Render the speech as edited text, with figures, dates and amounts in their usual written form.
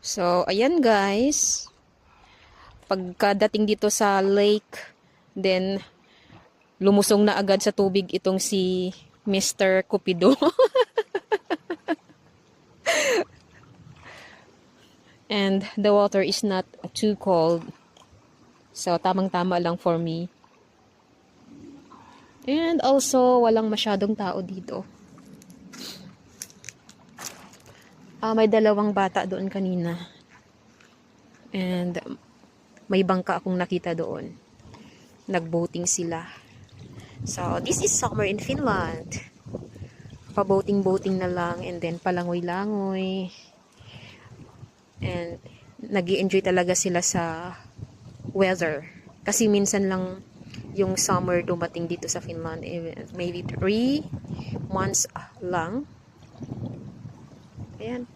So, ayan guys. Pagkadating dito sa lake, then lumusong na agad sa tubig itong si Mr. Cupido. And the water is not too cold. So, tamang-tama lang for me. And also, walang masyadong tao dito. May dalawang bata doon kanina. And may bangka akong nakita doon. Nagboating sila. So, this is summer in Finland. Pa-boating-boating na lang and then palangoy-langoy. And nag-i-enjoy talaga sila sa weather. Kasi minsan lang yung summer dumating dito sa Finland. Maybe 3 months lang. Ayan.